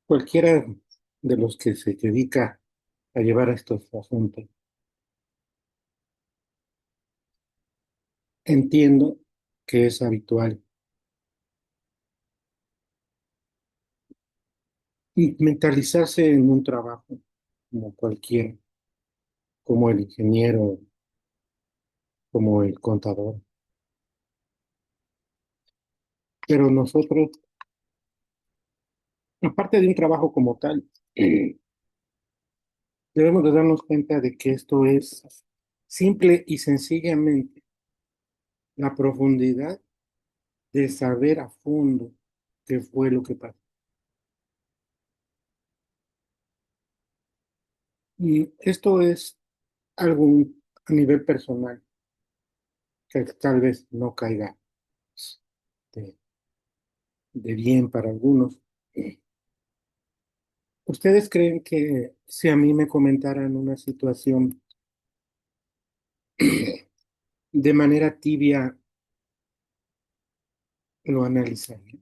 Cualquiera de los que se dedica a llevar estos asuntos, entiendo que es habitual mentalizarse en un trabajo como cualquiera, como el ingeniero, como el contador. Pero nosotros, aparte de un trabajo como tal, debemos de darnos cuenta de que esto es simple y sencillamente la profundidad de saber a fondo qué fue lo que pasó. Y esto es algo a nivel personal que tal vez no caiga de, de bien para algunos. ¿Ustedes creen que si a mí me comentaran una situación de manera tibia, lo analizaría?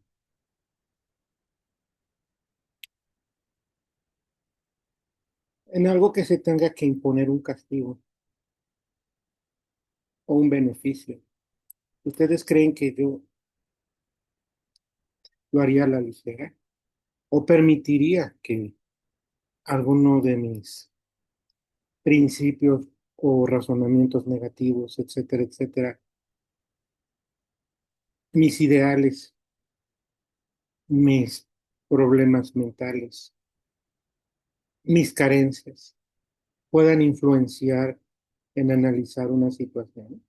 En algo que se tenga que imponer un castigo o un beneficio. ¿Ustedes creen que yo lo haría a la ligera? ¿O permitiría que alguno de mis principios o razonamientos negativos, etcétera, etcétera, mis ideales, mis problemas mentales, mis carencias, puedan influenciar en analizar una situación?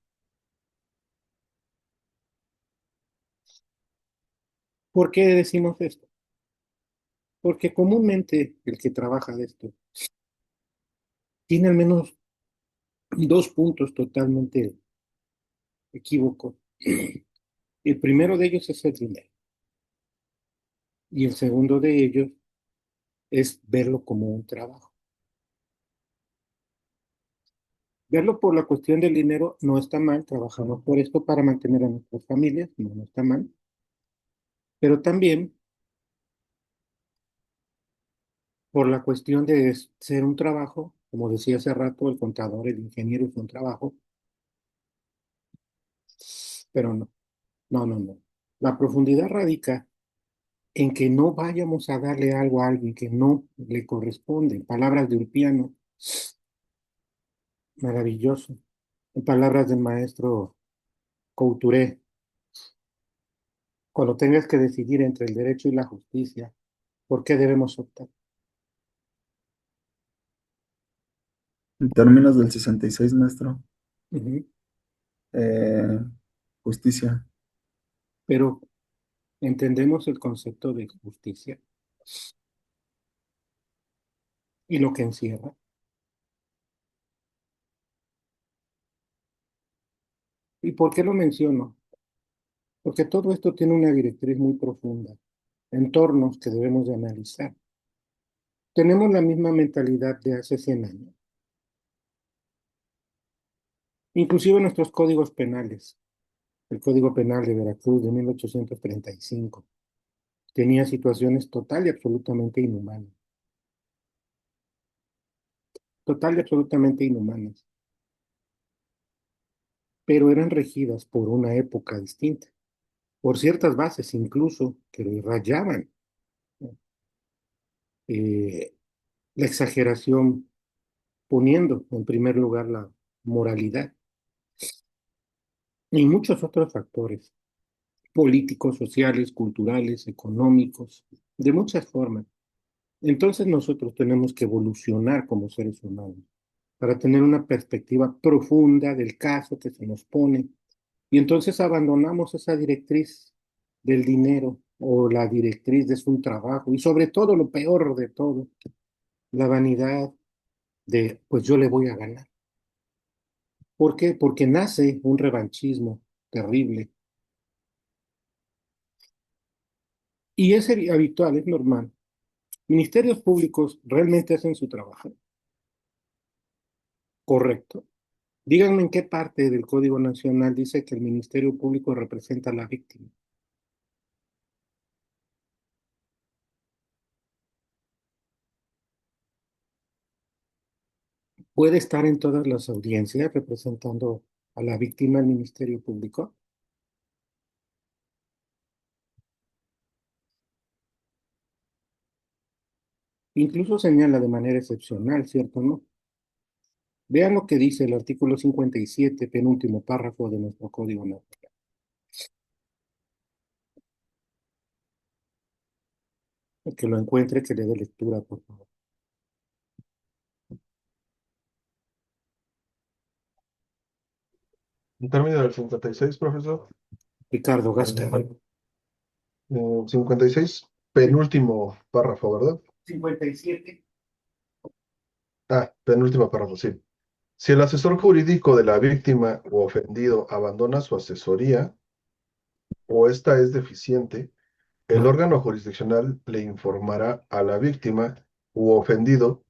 ¿Por qué decimos esto? Porque comúnmente el que trabaja de esto tiene al menos dos puntos totalmente equívocos. El primero de ellos es el dinero y el segundo de ellos es verlo como un trabajo. Verlo por la cuestión del dinero no está mal, trabajamos por esto para mantener a nuestras familias, no, no está mal, pero también por la cuestión de ser un trabajo, como decía hace rato, el contador, el ingeniero es un trabajo, pero no, no, no, no. La profundidad radica en que no vayamos a darle algo a alguien que no le corresponde. En palabras de Ulpiano, maravilloso. En palabras del maestro Couturé, cuando tengas que decidir entre el derecho y la justicia, ¿por qué debemos optar? En términos del 66 maestro, Ujú. eh, justicia. Pero entendemos el concepto de justicia y lo que encierra. ¿Y por qué lo menciono? Porque todo esto tiene una directriz muy profunda, entornos que debemos de analizar. Tenemos la misma mentalidad de hace 100 años, inclusive nuestros códigos penales. El Código Penal de Veracruz de 1835 tenía situaciones total y absolutamente inhumanas, total y absolutamente inhumanas, pero eran regidas por una época distinta, por ciertas bases incluso que rayaban eh, la exageración, poniendo en primer lugar la moralidad y muchos otros factores políticos, sociales, culturales, económicos, de muchas formas. Entonces nosotros tenemos que evolucionar como seres humanos para tener una perspectiva profunda del caso que se nos pone. Y entonces abandonamos esa directriz del dinero o la directriz de su trabajo y sobre todo lo peor de todo, la vanidad de pues yo le voy a ganar. ¿Por qué? Porque nace un revanchismo terrible y es habitual, es normal. Ministerios públicos realmente hacen su trabajo, correcto. Díganme en qué parte del Código Nacional dice que el Ministerio Público representa a la víctima. ¿Puede estar en todas las audiencias representando a la víctima al Ministerio Público? Incluso señala de manera excepcional, ¿cierto, no? Vean lo que dice el artículo 57, penúltimo párrafo de nuestro Código Nacional. El que lo encuentre, que le dé lectura, por favor. En términos del 56, profesor. Ricardo, Gasca. 56, penúltimo párrafo, ¿verdad? 57. Penúltimo párrafo, sí. Si el asesor jurídico de la víctima u ofendido abandona su asesoría o ésta es deficiente, el órgano jurisdiccional le informará a la víctima u ofendido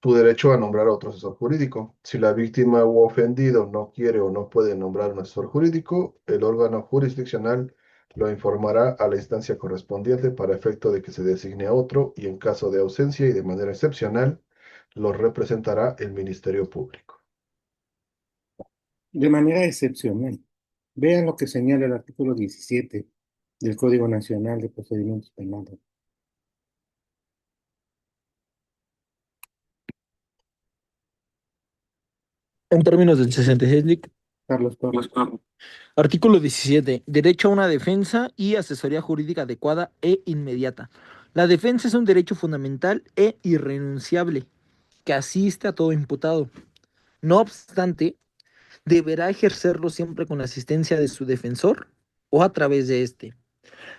su derecho a nombrar a otro asesor jurídico. Si la víctima u ofendido no quiere o no puede nombrar un asesor jurídico, el órgano jurisdiccional lo informará a la instancia correspondiente para efecto de que se designe a otro y en caso de ausencia y de manera excepcional, lo representará el Ministerio Público. De manera excepcional. Vean lo que señala el artículo 17 del Código Nacional de Procedimientos Penales. En términos del 66, Lic. Carlos Torres. Artículo 17. Derecho a una defensa y asesoría jurídica adecuada e inmediata. La defensa es un derecho fundamental e irrenunciable que asiste a todo imputado. No obstante, deberá ejercerlo siempre con la asistencia de su defensor o a través de éste.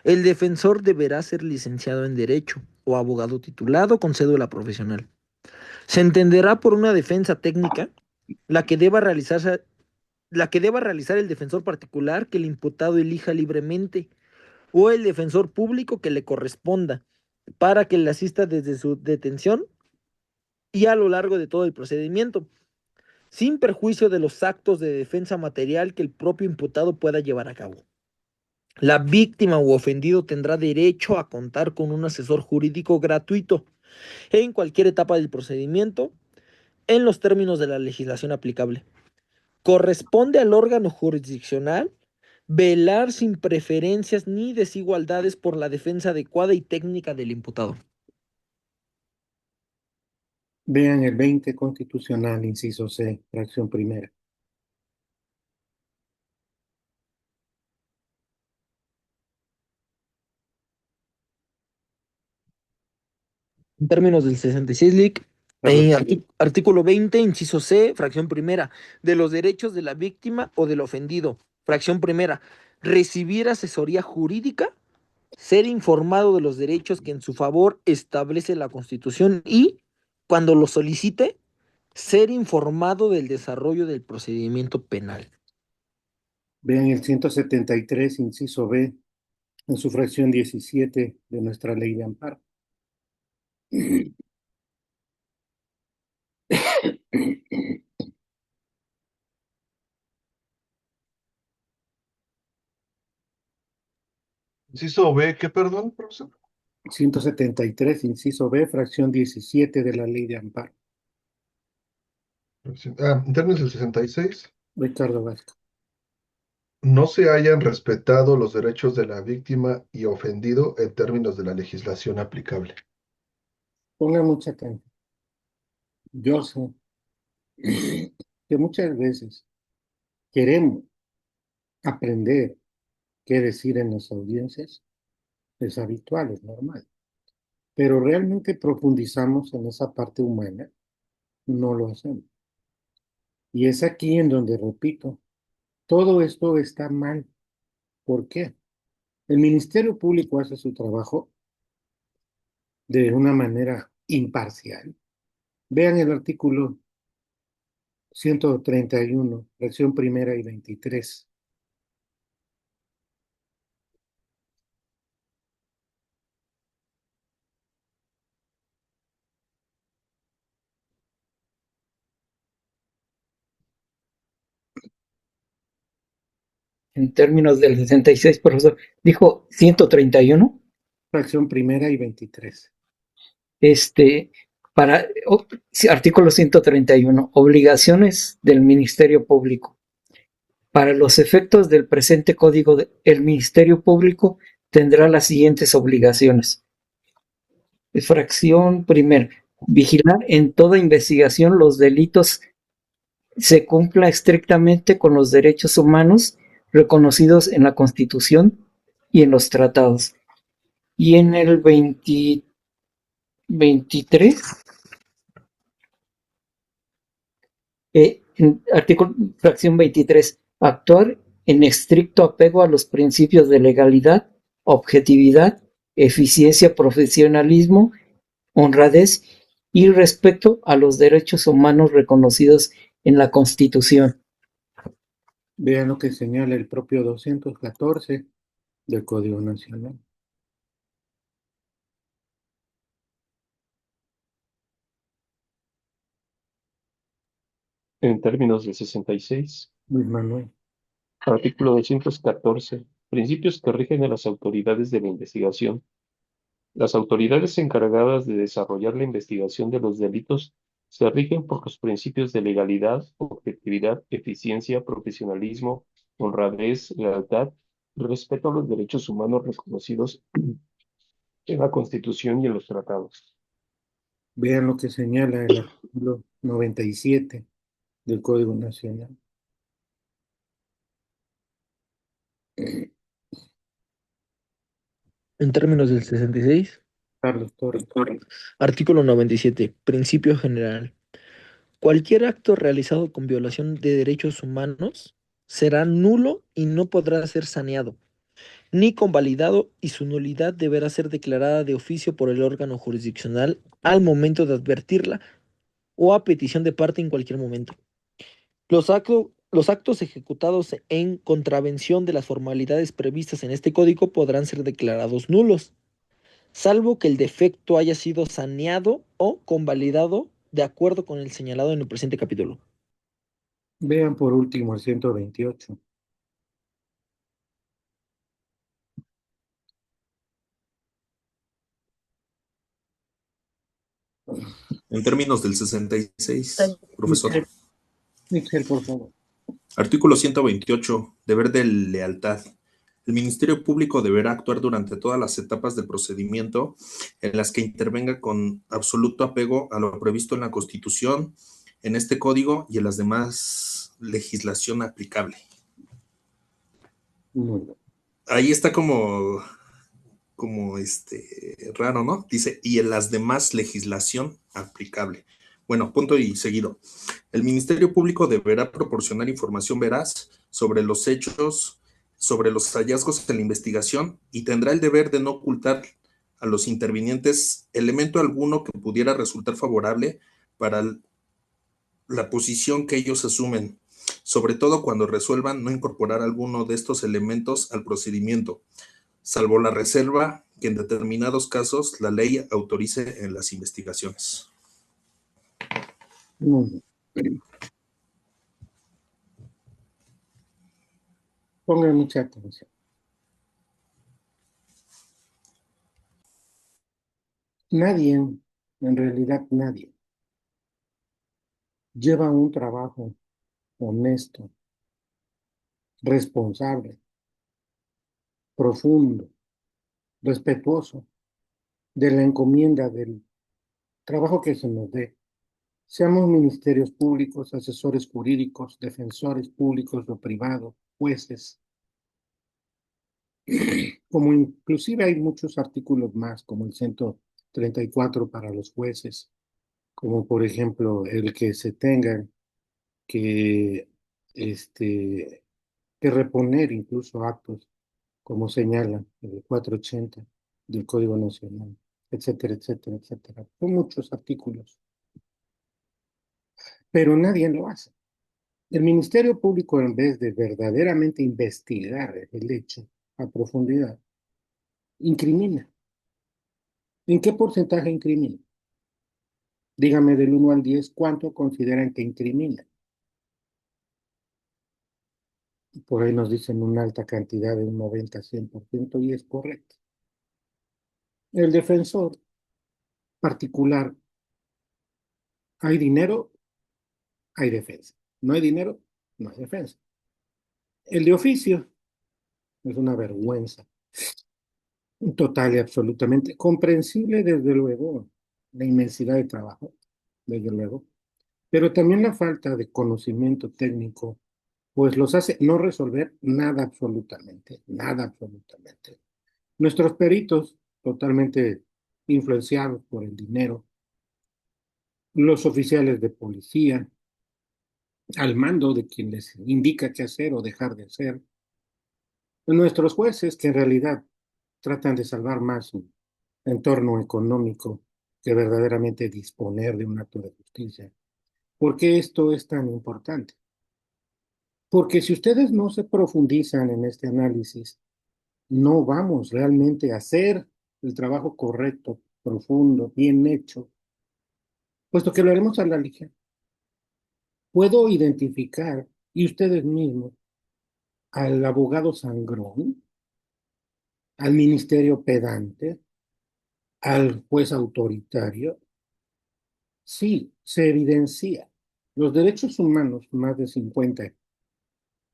El defensor deberá ser licenciado en Derecho o abogado titulado con cédula profesional. Se entenderá por una defensa técnica la que deba realizarse el defensor particular que el imputado elija libremente o el defensor público que le corresponda para que le asista desde su detención y a lo largo de todo el procedimiento, sin perjuicio de los actos de defensa material que el propio imputado pueda llevar a cabo. La víctima u ofendido tendrá derecho a contar con un asesor jurídico gratuito en cualquier etapa del procedimiento en los términos de la legislación aplicable. Corresponde al órgano jurisdiccional velar sin preferencias ni desigualdades por la defensa adecuada y técnica del imputado. Vean el 20 constitucional, inciso C, fracción primera. En términos del 66, Lic. Artículo 20, inciso C, fracción primera, de los derechos de la víctima o del ofendido. Fracción primera, recibir asesoría jurídica, ser informado de los derechos que en su favor establece la Constitución y, cuando lo solicite, ser informado del desarrollo del procedimiento penal. Vean el 173, inciso B, en su fracción 17 de nuestra ley de amparo. Inciso B, ¿qué perdón, profesor? 173, inciso B, fracción 17 de la ley de amparo. En términos del 66, Ricardo Vasco. no se hayan respetado los derechos de la víctima y ofendido en términos de la legislación aplicable. Pongan mucha atención. Yo sé que muchas veces queremos aprender qué decir en las audiencias. Es habitual, es normal. Pero realmente profundizamos en esa parte humana, no lo hacemos. Y es aquí en donde, repito, todo esto está mal. ¿Por qué? El Ministerio Público hace su trabajo de una manera imparcial. Vean el artículo 131, versión primera y 23. En términos del 66, profesor, dijo 131. Fracción primera y 23. Sí, artículo 131. Obligaciones del Ministerio Público. Para los efectos del presente código, el Ministerio Público tendrá las siguientes obligaciones. Fracción primera. Vigilar en toda investigación los delitos se cumpla estrictamente con los derechos humanos reconocidos en la Constitución y en los tratados. Y en el 23, artículo, fracción 23, actuar en estricto apego a los principios de legalidad, objetividad, eficiencia, profesionalismo, honradez y respeto a los derechos humanos reconocidos en la Constitución. Vean lo que señala el propio 214 del Código Nacional. En términos del 66, Luis Manuel. artículo 214, principios que rigen a las autoridades de la investigación. Las autoridades encargadas de desarrollar la investigación de los delitos se rigen por los principios de legalidad, objetividad, eficiencia, profesionalismo, honradez, lealtad y respeto a los derechos humanos reconocidos en la Constitución y en los tratados. Vean lo que señala el artículo 97 del Código Nacional. En términos del 66, Carlos Torres. artículo 97, principio general. Cualquier acto realizado con violación de derechos humanos será nulo y no podrá ser saneado, ni convalidado, y su nulidad deberá ser declarada de oficio por el órgano jurisdiccional al momento de advertirla o a petición de parte en cualquier momento. Los actos ejecutados en contravención de las formalidades previstas en este código podrán ser declarados nulos, salvo que el defecto haya sido saneado o convalidado de acuerdo con el señalado en el presente capítulo. Vean por último el 128. En términos del 66, profesor. Mixer, por favor. Artículo 128. Deber de lealtad. El Ministerio Público deberá actuar durante todas las etapas del procedimiento en las que intervenga con absoluto apego a lo previsto en la Constitución, en este código y en las demás legislación aplicable. Muy bien. Ahí está como raro, ¿no? Dice, y en las demás legislación aplicable. Bueno, punto y seguido. El Ministerio Público deberá proporcionar información veraz sobre los hechos, sobre los hallazgos en la investigación y tendrá el deber de no ocultar a los intervinientes elemento alguno que pudiera resultar favorable para la posición que ellos asumen, sobre todo cuando resuelvan no incorporar alguno de estos elementos al procedimiento, salvo la reserva que en determinados casos la ley autorice en las investigaciones. Muy bien. Pongan mucha atención. Nadie, en realidad nadie, lleva un trabajo honesto, responsable, profundo, respetuoso de la encomienda del trabajo que se nos dé. Seamos ministerios públicos, asesores jurídicos, defensores públicos o privados, jueces. Como inclusive hay muchos artículos más, como el 134 para los jueces, como por ejemplo el que se tengan que, que reponer incluso actos, como señala el 480 del Código Nacional, etcétera, etcétera, etcétera. Son muchos artículos, pero nadie lo hace. El Ministerio Público, en vez de verdaderamente investigar el hecho a profundidad, incrimina. ¿En qué porcentaje incrimina? Dígame del 1 al 10, ¿cuánto consideran que incrimina? Por ahí nos dicen una alta cantidad de un 90-100% y es correcto. El defensor particular Hay dinero, hay defensa. No hay dinero, no hay defensa. El de oficio es una vergüenza. Total y absolutamente comprensible, desde luego, la inmensidad de trabajo, desde luego, pero también la falta de conocimiento técnico, pues los hace no resolver nada absolutamente, nada absolutamente. Nuestros peritos, totalmente influenciados por el dinero, los oficiales de policía, al mando de quien les indica qué hacer o dejar de hacer, nuestros jueces, que en realidad tratan de salvar más su entorno económico que verdaderamente disponer de un acto de justicia. ¿Por qué esto es tan importante? Porque si ustedes no se profundizan en este análisis, no vamos realmente a hacer el trabajo correcto, profundo, bien hecho, puesto que lo haremos a la ligera. Puedo identificar, y ustedes mismos, al abogado sangrón, al ministerio pedante, al juez autoritario. Sí, se evidencia. Los derechos humanos, más de 50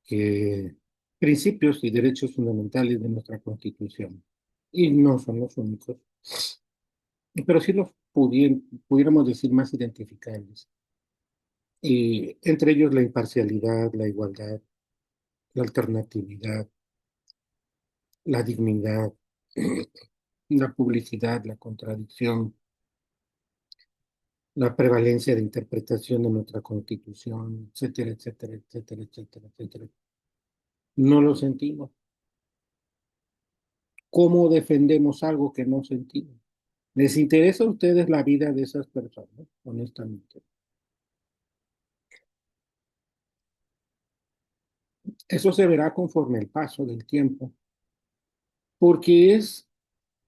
que principios y derechos fundamentales de nuestra Constitución, y no son los únicos, pero sí los pudiéramos decir más identificables. Y entre ellos la imparcialidad, la igualdad, la alternatividad, la dignidad, la publicidad, la contradicción, la prevalencia de interpretación de nuestra Constitución, etcétera, etcétera, etcétera, etcétera, etcétera. No lo sentimos. ¿Cómo defendemos algo que no sentimos? ¿Les interesa a ustedes la vida de esas personas? Honestamente. Eso se verá conforme el paso del tiempo, porque es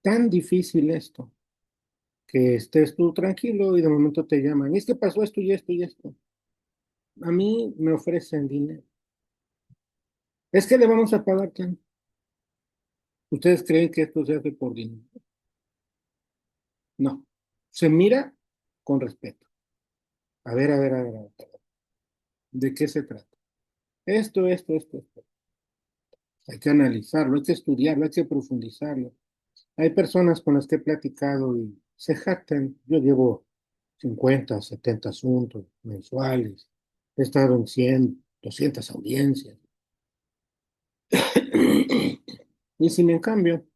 tan difícil esto, que estés tú tranquilo y de momento te llaman. Es que pasó esto y esto y esto. A mí me ofrecen dinero. Es que le vamos a pagar tanto. ¿Ustedes creen que esto se hace por dinero? No. Se mira con respeto. A ver, a ver, a ver, a ver. ¿De qué se trata? Esto. Hay que analizarlo, hay que estudiarlo, hay que profundizarlo. Hay personas con las que he platicado y se jactan. Yo llevo 50, 70 asuntos mensuales. He estado en 100, 200 audiencias. Y sin en cambio,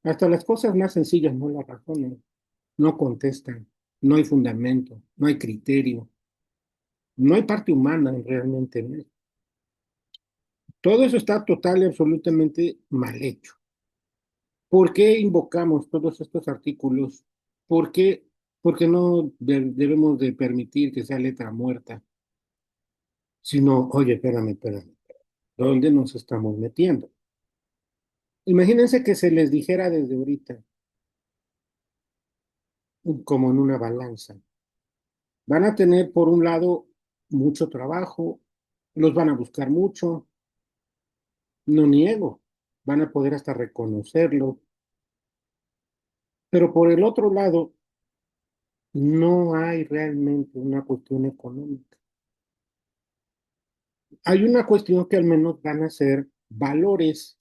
hasta las cosas más sencillas no las razonan, no contestan, no hay fundamento, no hay criterio, no hay parte humana realmente en eso. Todo eso está total y absolutamente mal hecho. ¿Por qué invocamos todos estos artículos? ¿Por qué, porque no debemos de permitir que sea letra muerta? Sino, oye, espérame, ¿dónde nos estamos metiendo? Imagínense que se les dijera desde ahorita, como en una balanza. Van a tener, por un lado, mucho trabajo, los van a buscar mucho, no niego, van a poder hasta reconocerlo, pero por el otro lado, no hay realmente una cuestión económica. Hay una cuestión que al menos van a ser valores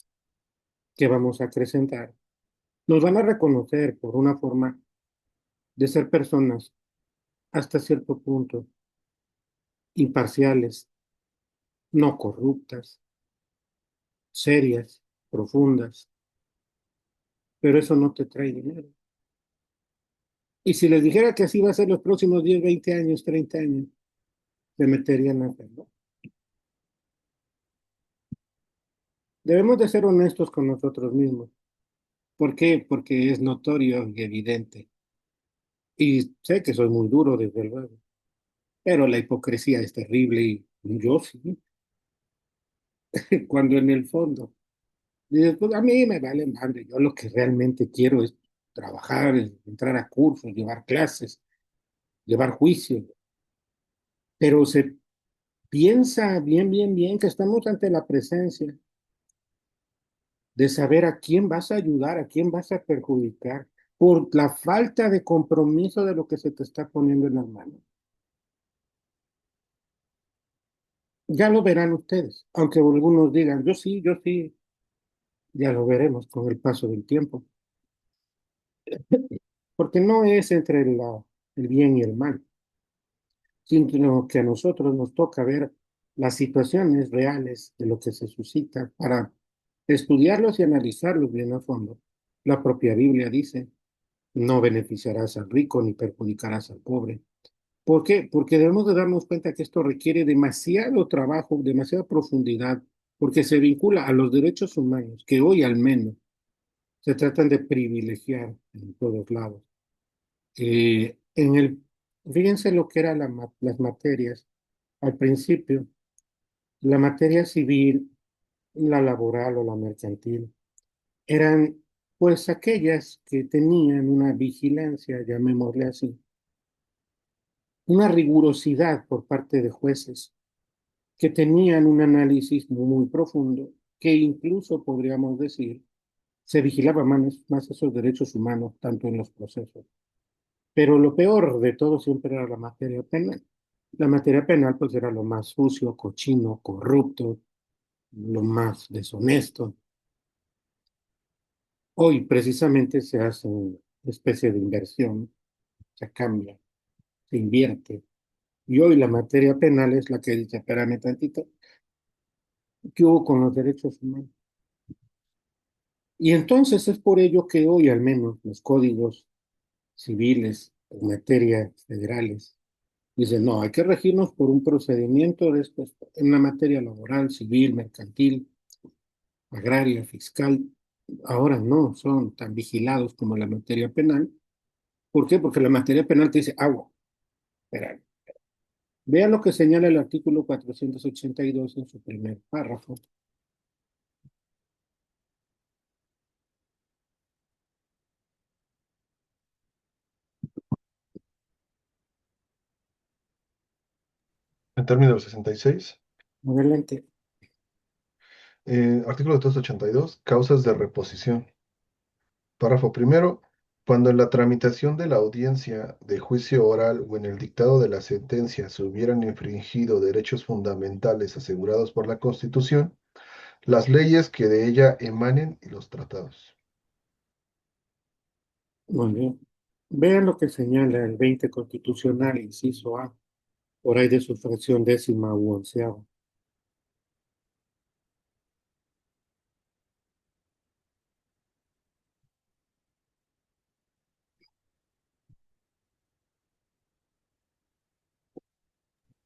que vamos a acrecentar. Nos van a reconocer por una forma de ser personas hasta cierto punto imparciales, no corruptas, serias, profundas, pero eso no te trae dinero. Y si les dijera que así va a ser los próximos 10, 20 años, 30 años, se meterían a hacerlo. Debemos de ser honestos con nosotros mismos. ¿Por qué? Porque es notorio y evidente. Y sé que soy muy duro, desde luego, pero la hipocresía es terrible y yo sí, cuando en el fondo, dices, pues a mí me vale madre, yo lo que realmente quiero es trabajar, entrar a cursos, llevar clases, llevar juicios, pero se piensa bien que estamos ante la presencia de saber a quién vas a ayudar, a quién vas a perjudicar, por la falta de compromiso de lo que se te está poniendo en las manos. Ya lo verán ustedes, aunque algunos digan, yo sí, ya lo veremos con el paso del tiempo, porque no es entre el bien y el mal, sino que a nosotros nos toca ver las situaciones reales de lo que se suscita para estudiarlos y analizarlos bien a fondo. La propia Biblia dice, no beneficiarás al rico ni perjudicarás al pobre. ¿Por qué? Porque debemos de darnos cuenta que esto requiere demasiado trabajo, demasiada profundidad, porque se vincula a los derechos humanos, que hoy al menos se tratan de privilegiar en todos lados. En el, fíjense lo que eran las materias. Al principio, la materia civil, la laboral o la mercantil, eran pues aquellas que tenían una vigilancia, llamémosle así, una rigurosidad por parte de jueces que tenían un análisis muy profundo, que incluso podríamos decir se vigilaba más esos derechos humanos, tanto en los procesos. Pero lo peor de todo siempre era la materia penal. La materia penal pues era lo más sucio, cochino, corrupto, lo más deshonesto. Hoy precisamente se hace una especie de inversión, se cambia, se invierte. Y hoy la materia penal es la que dice, espérame tantito, ¿qué hubo con los derechos humanos? Y entonces es por ello que hoy al menos los códigos civiles en materia federales dicen, no, hay que regirnos por un procedimiento después en la materia laboral, civil, mercantil, agraria, fiscal. Ahora no son tan vigilados como la materia penal. ¿Por qué? Porque la materia penal te dice agua. Espera. Vean lo que señala el artículo 482 en su primer párrafo. En términos del 66, Adelante. artículo 282, causas de reposición. Párrafo primero. Cuando en la tramitación de la audiencia de juicio oral o en el dictado de la sentencia se hubieran infringido derechos fundamentales asegurados por la Constitución, las leyes que de ella emanen y los tratados. Muy bien. Vean lo que señala el 20 constitucional, inciso A, por ahí de su fracción décima u onceava.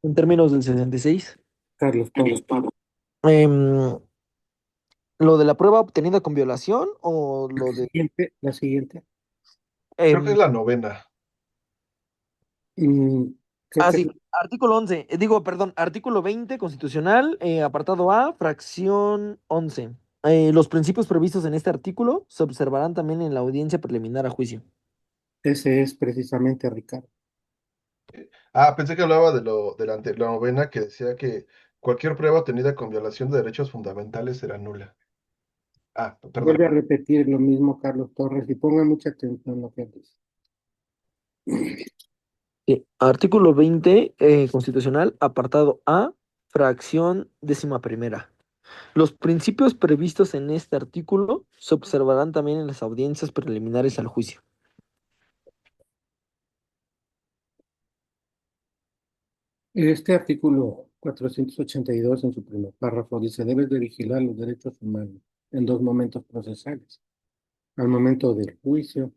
En términos del 66, Carlos Pablo. em, ¿lo de la prueba obtenida con violación o lo de... La siguiente. Creo que es em, la novena. Mm, creo Ah, que sí, artículo 11, digo, perdón, artículo 20 constitucional, apartado A, fracción 11. Los principios previstos en este artículo se observarán también en la audiencia preliminar a juicio. ese es precisamente Ricardo. Ah, pensé que hablaba de la novena que decía que cualquier prueba obtenida con violación de derechos fundamentales será nula. Ah, perdón. Vuelve a repetir lo mismo Carlos Torres y ponga mucha atención a lo que dice. Sí, artículo 20 constitucional, apartado A, fracción décima primera. Los principios previstos en este artículo se observarán también en las audiencias preliminares al juicio. Este artículo 482 en su primer párrafo dice, debes de vigilar los derechos humanos en dos momentos procesales, al momento del juicio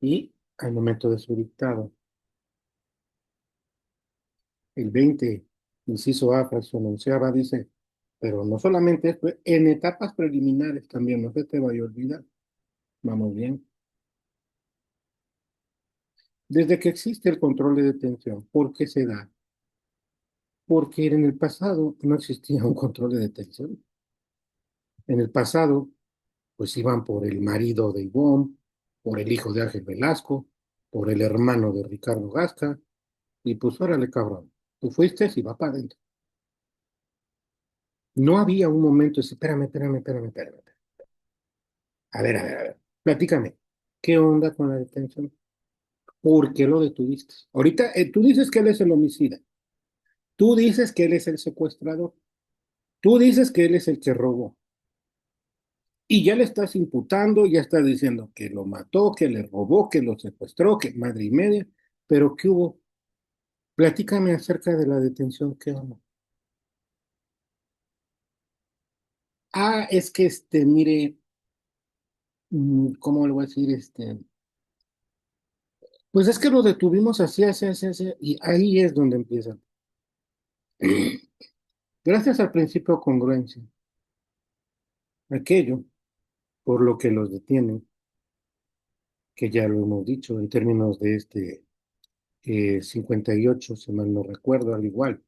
y al momento de su dictado. El 20, inciso A, fracción onceava, dice, pero no solamente esto, en etapas preliminares también, no se te vaya a olvidar. Vamos bien. Desde que existe el control de detención, ¿por qué se da? Porque en el pasado no existía un control de detención. En el pasado, pues iban por el marido de Ivonne, por el hijo de Ángel Velasco, por el hermano de Ricardo Gasca, y pues órale, cabrón, tú fuiste y va para adentro. No había un momento de decir, espérame. A ver, platícame, ¿qué onda con la detención? ¿Por qué lo detuviste? Ahorita tú dices que él es el homicida. Tú dices que él es el secuestrador. Tú dices que él es el que robó. Y ya le estás imputando, ya estás diciendo que lo mató, que le robó, que lo secuestró, que madre y media. Pero ¿qué hubo? Platícame acerca de la detención que hubo. Ah, es que mire, ¿cómo le voy a decir? Pues es que lo detuvimos así, así, así, así, y ahí es donde empieza. Gracias al principio de congruencia, aquello por lo que los detienen, que ya lo hemos dicho en términos de 58, si mal no recuerdo, al igual,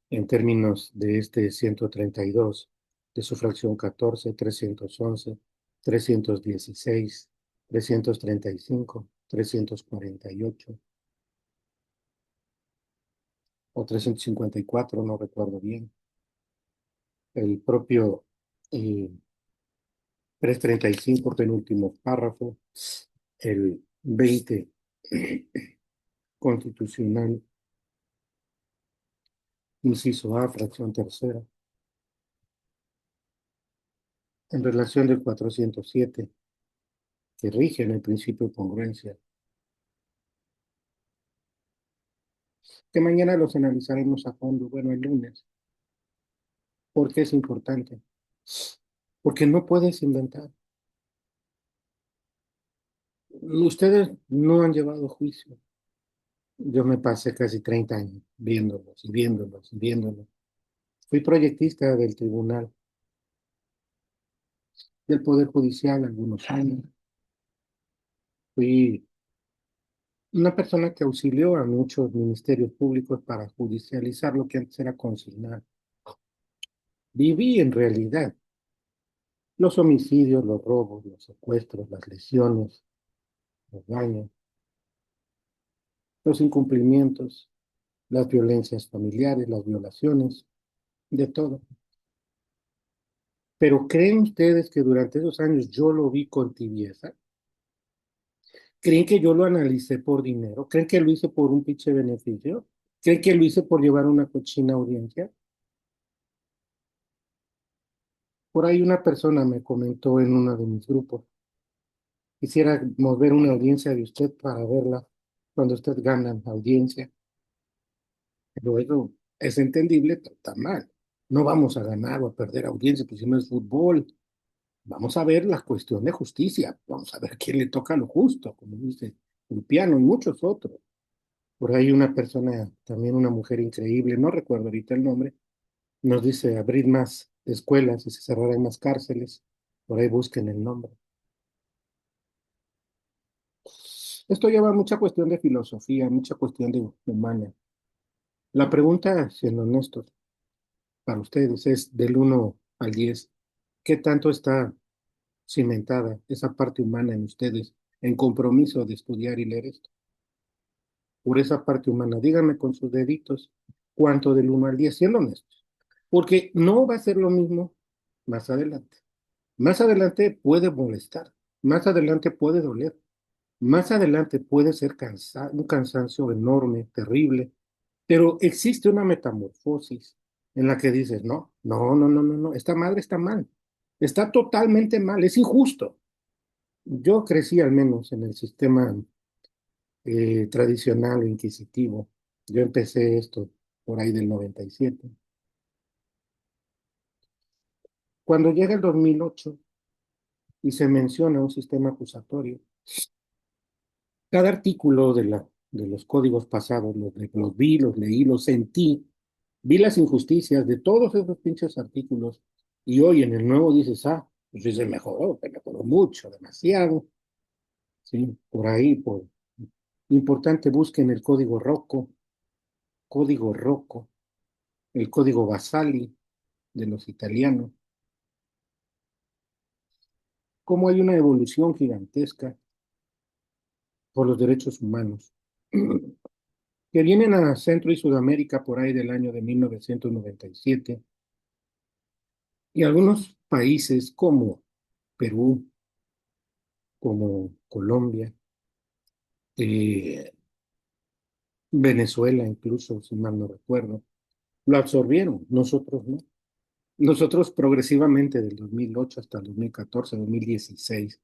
en términos de 132, de su fracción 14, 311, 316, 335, 348 o 354, no recuerdo bien. El propio 335, penúltimo párrafo, el 20 constitucional, inciso A, fracción tercera, en relación del 407, que rige en el principio de congruencia, que mañana los analizaremos a fondo, bueno, el lunes. ¿Por qué es importante? Porque no puedes inventar. Ustedes no han llevado juicio. Yo me pasé casi 30 años viéndolos y viéndolos y viéndolos. Fui proyectista del tribunal, del Poder Judicial algunos años. Fui una persona que auxilió a muchos ministerios públicos para judicializar lo que antes era consignar. Viví en realidad los homicidios, los robos, los secuestros, las lesiones, los daños, los incumplimientos, las violencias familiares, las violaciones, de todo. Pero ¿creen ustedes que durante esos años yo lo vi con tibieza? ¿Creen que yo lo analicé por dinero? ¿Creen que lo hice por un pinche beneficio? ¿Creen que lo hice por llevar una cochina audiencia? Por ahí una persona me comentó en uno de mis grupos, quisiera mover una audiencia de usted para verla cuando usted gana audiencia. Pero eso es entendible, pero está mal. No vamos a ganar o a perder audiencia, pues si no es fútbol. Vamos a ver la cuestión de justicia, vamos a ver quién le toca lo justo, como dice el piano y muchos otros. Por ahí una persona, también una mujer increíble, no recuerdo ahorita el nombre, nos dice abrir más escuelas y se cerrarán más cárceles. Por ahí busquen el nombre. Esto lleva mucha cuestión de filosofía, mucha cuestión de humana. La pregunta, siendo honestos, para ustedes es del 1 al 10, ¿qué tanto está cimentada esa parte humana en ustedes, en compromiso de estudiar y leer esto? Por esa parte humana, díganme con sus deditos cuánto del 1 al 10, siendo honestos, porque no va a ser lo mismo más adelante. Más adelante puede molestar, más adelante puede doler, más adelante puede ser un cansancio enorme, terrible, pero existe una metamorfosis en la que dices, no, no, no, no, no, no, esta madre está mal, está totalmente mal, es injusto. Yo crecí al menos en el sistema tradicional o inquisitivo. Yo empecé esto por ahí del 97. Cuando llega el 2008 y se menciona un sistema acusatorio, cada artículo de los códigos pasados, los vi, los leí, los sentí, vi las injusticias de todos esos pinches artículos, y hoy en el nuevo dices, pues sí se mejoró mucho, demasiado, ¿sí? Por ahí, importante, busquen el código Rocco, el código Vasali de los italianos, cómo hay una evolución gigantesca por los derechos humanos, que vienen a Centro y Sudamérica por ahí del año de 1997, y algunos países como Perú, como Colombia, eh, Venezuela incluso, si mal no recuerdo, lo absorbieron, nosotros no. Nosotros progresivamente del 2008 hasta el 2014, 2016,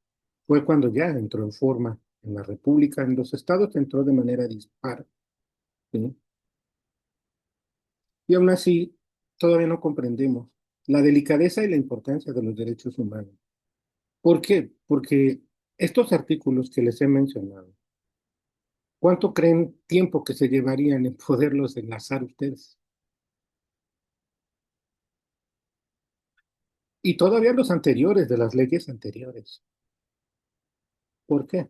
fue cuando ya entró en forma en la República, en los estados entró de manera dispar, ¿sí? Y aún así, todavía no comprendemos la delicadeza y la importancia de los derechos humanos. ¿Por qué? Porque estos artículos que les he mencionado, ¿cuánto creen tiempo que se llevarían en poderlos enlazar ustedes? Y todavía los anteriores, de las leyes anteriores. ¿Por qué?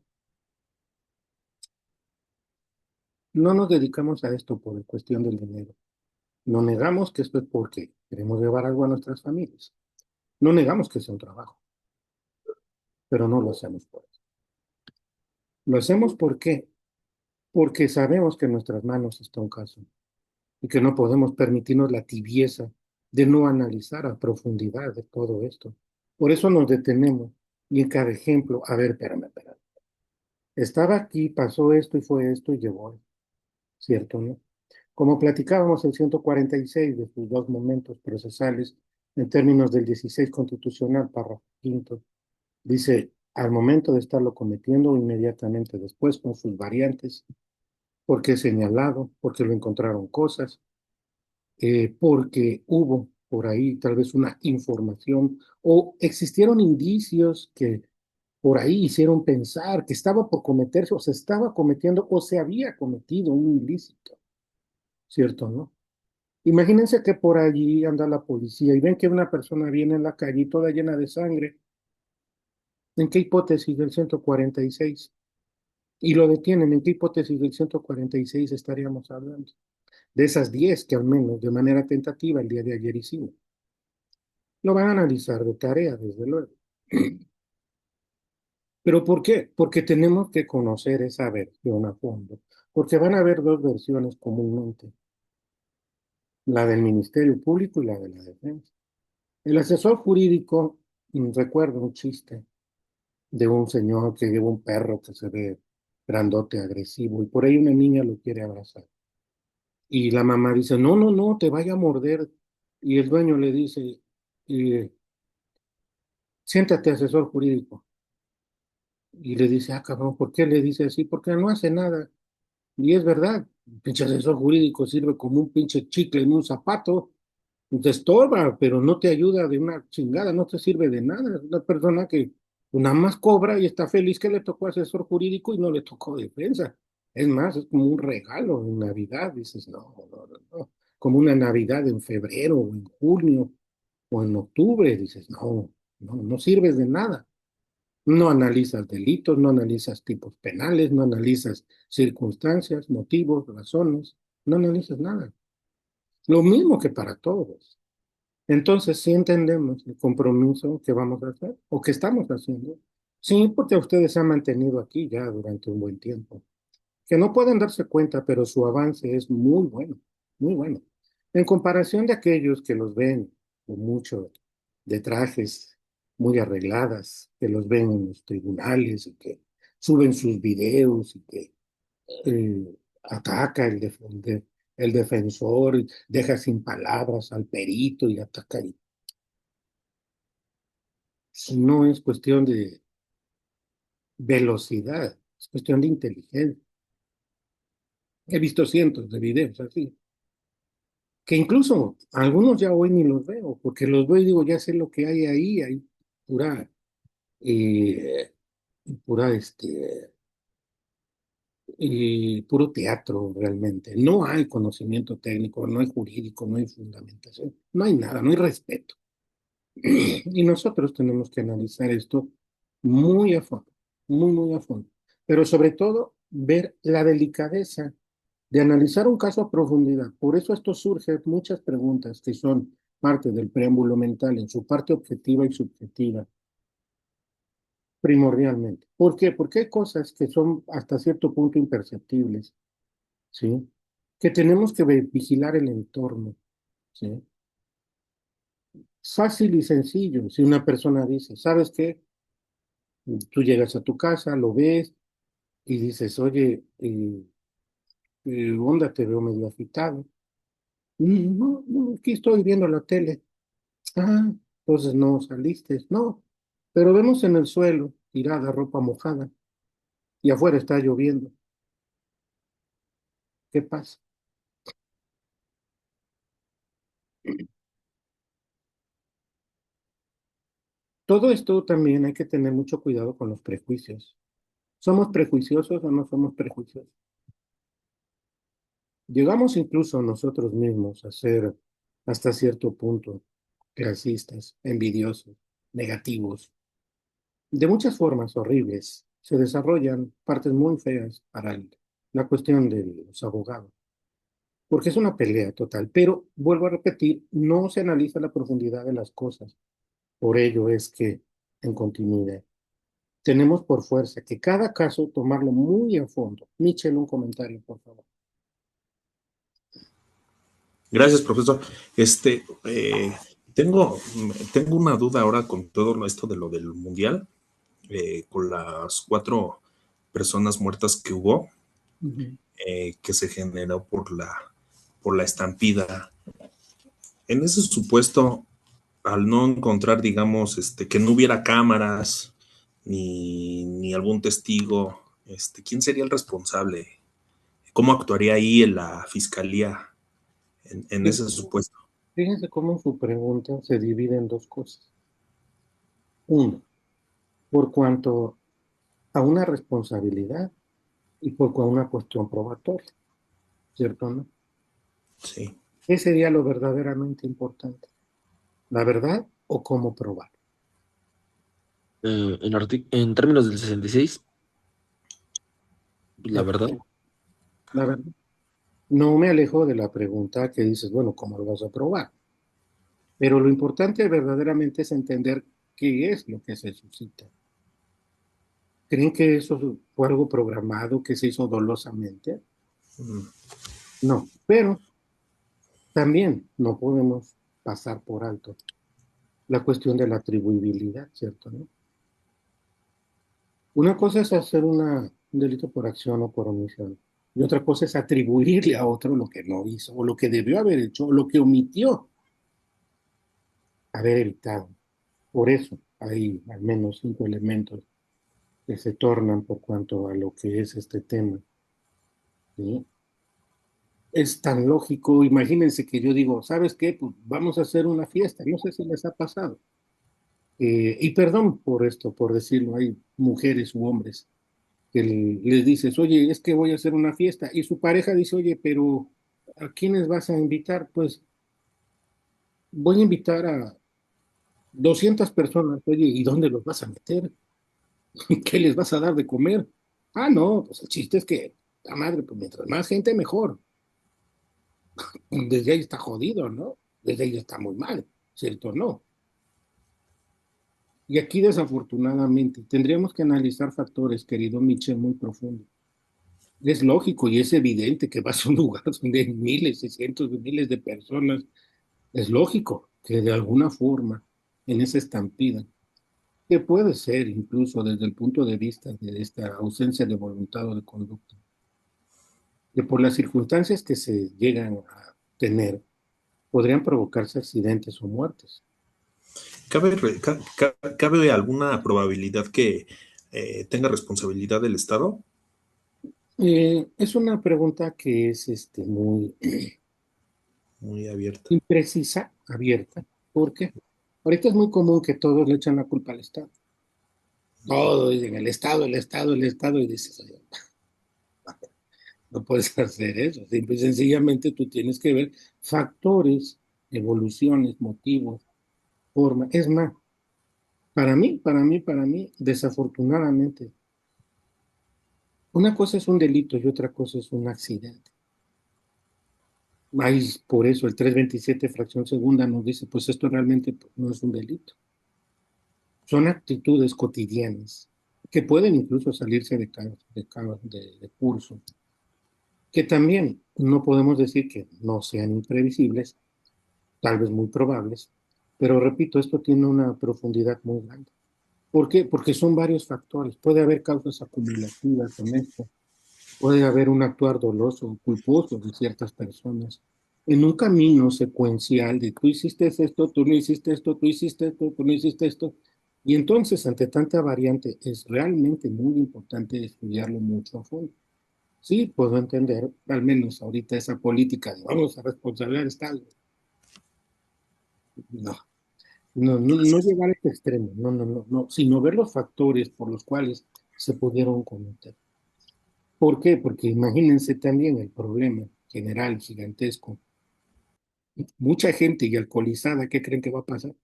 No nos dedicamos a esto por cuestión del dinero. No negamos que esto es porque queremos llevar algo a nuestras familias. No negamos que sea un trabajo, pero no lo hacemos por eso. Lo hacemos ¿por qué? Porque sabemos que en nuestras manos está un caso y que no podemos permitirnos la tibieza de no analizar a profundidad de todo esto. Por eso nos detenemos y en cada ejemplo, a ver, espérame. Estaba aquí, pasó esto y fue esto y llegó, ¿cierto, no? Como platicábamos el 146 de sus dos momentos procesales en términos del 16 constitucional, párrafo quinto, dice, al momento de estarlo cometiendo, inmediatamente después, con sus variantes, porque es señalado, porque lo encontraron cosas, porque hubo por ahí tal vez una información o existieron indicios que por ahí hicieron pensar que estaba por cometerse o se estaba cometiendo o se había cometido un ilícito, ¿cierto, no? Imagínense que por allí anda la policía y ven que una persona viene en la calle y toda llena de sangre. ¿En qué hipótesis del 146? Y lo detienen. ¿En qué hipótesis del 146 estaríamos hablando? De esas 10 que al menos de manera tentativa el día de ayer hicimos. Lo van a analizar de tarea, desde luego. ¿Pero por qué? Porque tenemos que conocer esa versión a fondo. Porque van a haber dos versiones comúnmente. La del Ministerio Público y la de la Defensa. El asesor jurídico, recuerdo un chiste de un señor que lleva un perro que se ve grandote, agresivo, y por ahí una niña lo quiere abrazar. Y la mamá dice, no, te vaya a morder. Y el dueño le dice, eh, siéntate, asesor jurídico. Y le dice, ah, cabrón, ¿por qué le dice así? Porque no hace nada. Y es verdad, el pinche asesor jurídico sirve como un pinche chicle en un zapato, te estorba, pero no te ayuda de una chingada, no te sirve de nada. Es una persona que nada más cobra y está feliz que le tocó asesor jurídico y no le tocó defensa. Es más, es como un regalo en Navidad, dices, no. Como una Navidad en febrero o en junio o en octubre, dices, no sirves de nada. No analizas delitos, no analizas tipos penales, no analizas circunstancias, motivos, razones, no analizas nada. Lo mismo que para todos. Entonces, sí entendemos el compromiso que vamos a hacer o que estamos haciendo. Sí, porque ustedes se han mantenido aquí ya durante un buen tiempo. Que no pueden darse cuenta, pero su avance es muy bueno, muy bueno. En comparación de aquellos que los ven con mucho de trajes muy arregladas, que los ven en los tribunales y que suben sus videos y que ataca el defensor, deja sin palabras al perito y ataca. No es cuestión de velocidad, es cuestión de inteligencia. He visto cientos de videos así, que incluso algunos ya hoy ni los veo, porque los veo y digo, ya sé lo que hay pura, eh, pura, puro teatro realmente. No hay conocimiento técnico, no hay jurídico, no hay fundamentación, no hay nada, no hay respeto. Y nosotros tenemos que analizar esto muy a fondo, muy a fondo. Pero sobre todo, ver la delicadeza de analizar un caso a profundidad. Por eso esto surge muchas preguntas que son parte del preámbulo mental en su parte objetiva y subjetiva, primordialmente. ¿Por qué? Porque hay cosas que son hasta cierto punto imperceptibles, ¿sí? Que tenemos que vigilar el entorno, ¿sí? Fácil y sencillo. Si una persona dice, ¿sabes qué? Tú llegas a tu casa, lo ves y dices, oye, onda, te veo medio agitado. No, no, aquí estoy viendo la tele. Ah, entonces no saliste. No, pero vemos en el suelo tirada ropa mojada y afuera está lloviendo. ¿Qué pasa? Todo esto también hay que tener mucho cuidado con los prejuicios. ¿Somos prejuiciosos o no somos prejuiciosos? Llegamos incluso nosotros mismos a ser hasta cierto punto clasistas, envidiosos, negativos. De muchas formas horribles se desarrollan partes muy feas para la cuestión de los abogados, porque es una pelea total. Pero vuelvo a repetir, no se analiza la profundidad de las cosas. Por ello es que, en continuidad, tenemos por fuerza que cada caso tomarlo muy a fondo. Michel, un comentario, por favor. Gracias, profesor. Tengo, tengo una duda ahora con todo esto de lo del mundial, con las 4 personas muertas que hubo, que se generó por la estampida. En ese supuesto, al no encontrar, digamos, que no hubiera cámaras ni algún testigo, ¿quién sería el responsable? ¿Cómo actuaría ahí en la fiscalía en ese supuesto? Fíjense cómo su pregunta se divide en dos cosas. Uno, por cuanto a una responsabilidad y por cuanto a una cuestión probatoria, ¿cierto, no? Sí. ¿Qué sería lo verdaderamente importante? ¿La verdad o cómo probar? En términos del 66, la verdad. La verdad. No me alejo de la pregunta que dices, bueno, ¿cómo lo vas a probar? Pero lo importante verdaderamente es entender qué es lo que se suscita. ¿Creen que eso fue algo programado, que se hizo dolosamente? Mm. No, pero también no podemos pasar por alto la cuestión de la atribuibilidad, ¿cierto? ¿No? Una cosa es hacer un delito por acción o por omisión, y otra cosa es atribuirle a otro lo que no hizo, o lo que debió haber hecho, o lo que omitió haber evitado. Por eso hay al menos 5 elementos que se tornan por cuanto a lo que es este tema, ¿sí? Es tan lógico, imagínense que yo digo, ¿sabes qué? Pues vamos a hacer una fiesta, no sé si les ha pasado. Y perdón por esto, por decirlo, hay mujeres u hombres que les dices, oye, es que voy a hacer una fiesta, y su pareja dice, oye, pero ¿a quiénes vas a invitar? Pues voy a invitar a 200 personas, oye, ¿y dónde los vas a meter? ¿Qué les vas a dar de comer? Ah, no, pues el chiste es que, la madre, pues mientras más gente, mejor. Desde ahí está jodido, ¿no? Desde ahí está muy mal, ¿cierto? No. Y aquí, desafortunadamente, tendríamos que analizar factores, querido Michel, muy profundos. Es lógico y es evidente que vas a un lugar donde hay miles y cientos de miles de personas. Es lógico que de alguna forma, en esa estampida, que puede ser incluso desde el punto de vista de esta ausencia de voluntad o de conducta, que por las circunstancias que se llegan a tener, podrían provocarse accidentes o muertes. ¿Cabe alguna probabilidad que tenga responsabilidad del Estado? Es una pregunta que es muy Muy abierta. imprecisa, abierta, porque ahorita es muy común que todos le echan la culpa al Estado. Todo dicen el Estado, el Estado, el Estado, y dices, oye, no puedes hacer eso. Simple y sencillamente tú tienes que ver factores, evoluciones, motivos, forma. Es más, para mí, desafortunadamente, una cosa es un delito y otra cosa es un accidente. Ahí, por eso el 327 fracción segunda nos dice, pues esto realmente pues, no es un delito. Son actitudes cotidianas que pueden incluso salirse de curso, que también no podemos decir que no sean imprevisibles, tal vez muy probables, pero repito, esto tiene una profundidad muy grande. ¿Por qué? Porque son varios factores. Puede haber causas acumulativas en esto, puede haber un actuar doloso o culposo de ciertas personas, en un camino secuencial de tú hiciste esto, tú no hiciste esto, tú hiciste esto, tú no hiciste esto. Y entonces, ante tanta variante, es realmente muy importante estudiarlo mucho a fondo. Sí, puedo entender, al menos ahorita, esa política de vamos a responsabilizar al Estado. No, no llegar a este extremo, no, sino ver los factores por los cuales se pudieron cometer. ¿Por qué? Porque imagínense también el problema general, gigantesco. Mucha gente y alcoholizada, ¿qué creen que va a pasar?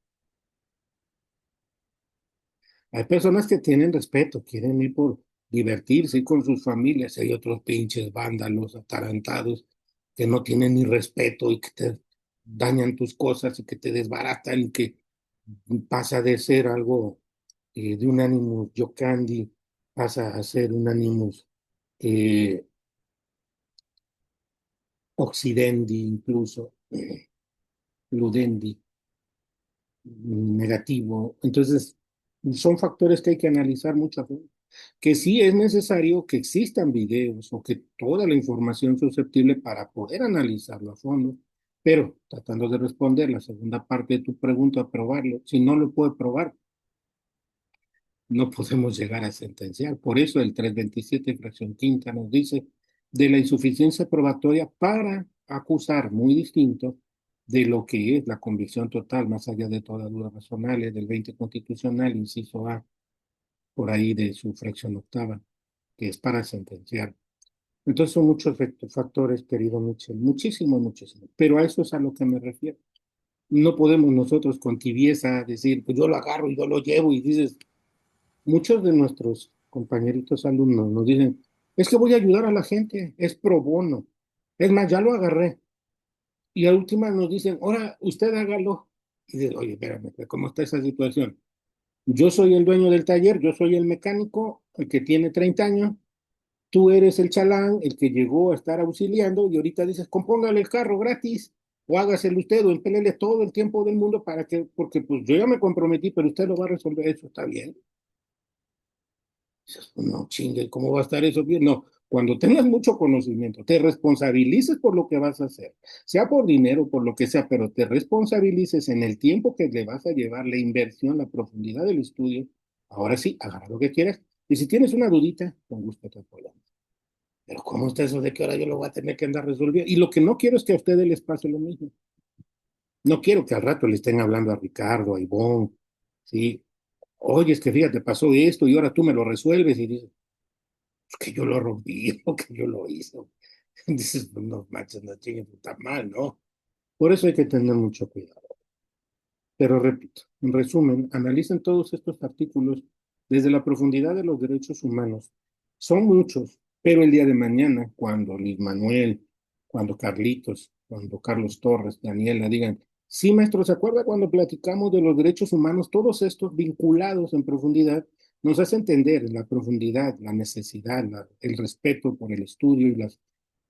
Hay personas que tienen respeto, quieren ir por divertirse, ir con sus familias. Hay otros pinches vándalos, atarantados, que no tienen ni respeto y que te dañan tus cosas y que te desbaratan y que pasa de ser algo de un ánimo yocandi, pasa a ser un ánimo eh, occidendi incluso, ludendi, negativo. Entonces, son factores que hay que analizar mucho a fondo. Que sí es necesario que existan videos o que toda la información susceptible para poder analizarlo a fondo, pero tratando de responder la segunda parte de tu pregunta, probarlo. Si no lo puede probar, no podemos llegar a sentenciar. Por eso el 327, fracción quinta, nos dice de la insuficiencia probatoria para acusar, muy distinto de lo que es la convicción total, más allá de todas dudas razonables, del 20 constitucional, inciso A, por ahí de su fracción octava, que es para sentenciar. Entonces son muchos factores, querido Michel, muchísimo, muchísimo. Pero a eso es a lo que me refiero. No podemos nosotros con tibieza decir, pues yo lo agarro y yo lo llevo y dices, muchos de nuestros compañeritos alumnos nos dicen, es que voy a ayudar a la gente, es pro bono. Es más, ya lo agarré. Y a últimas nos dicen, ahora usted hágalo. Y dices, oye, espérame, ¿cómo está esa situación? Yo soy el dueño del taller, yo soy el mecánico, el que tiene 30 años, tú eres el chalán, el que llegó a estar auxiliando y ahorita dices, compóngale el carro gratis o hágaselo usted o empélele todo el tiempo del mundo para que, porque pues yo ya me comprometí, pero usted lo va a resolver, eso está bien. Dices, no, chingue, ¿cómo va a estar eso bien? No, cuando tengas mucho conocimiento, te responsabilices por lo que vas a hacer, sea por dinero, por lo que sea, pero te responsabilices en el tiempo que le vas a llevar, la inversión, la profundidad del estudio. Ahora sí, agarra lo que quieras. Y si tienes una dudita, con gusto te apoyamos. Pero ¿cómo está eso de que ahora yo lo voy a tener que andar resolviendo? Y lo que no quiero es que a ustedes les pase lo mismo. No quiero que al rato le estén hablando a Ricardo, a Ivonne, ¿sí? Oye, es que fíjate, pasó esto y ahora tú me lo resuelves y dices, que yo lo rompí o que yo lo hice. Dices, pues no manches, no chingues, está mal, ¿no? Por eso hay que tener mucho cuidado. Pero repito, en resumen, analicen todos estos artículos desde la profundidad de los derechos humanos. Son muchos, pero el día de mañana, cuando Luis Manuel, cuando Carlitos, cuando Carlos Torres, Daniela digan, sí, maestro, ¿se acuerda cuando platicamos de los derechos humanos? Todos estos vinculados en profundidad nos hace entender la profundidad, la necesidad, el respeto por el estudio y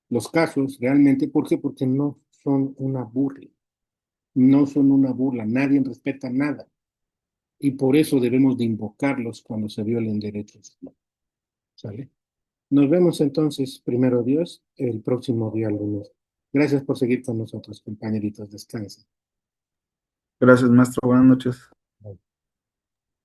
los casos realmente. ¿Por qué? Porque no son una burla, no son una burla, nadie respeta nada. Y por eso debemos de invocarlos cuando se violen derechos humanos. ¿Sale? Nos vemos entonces, primero Dios, el próximo día lunes. Gracias por seguir con nosotros, compañeritos. Descansen. Gracias, maestro. Buenas noches.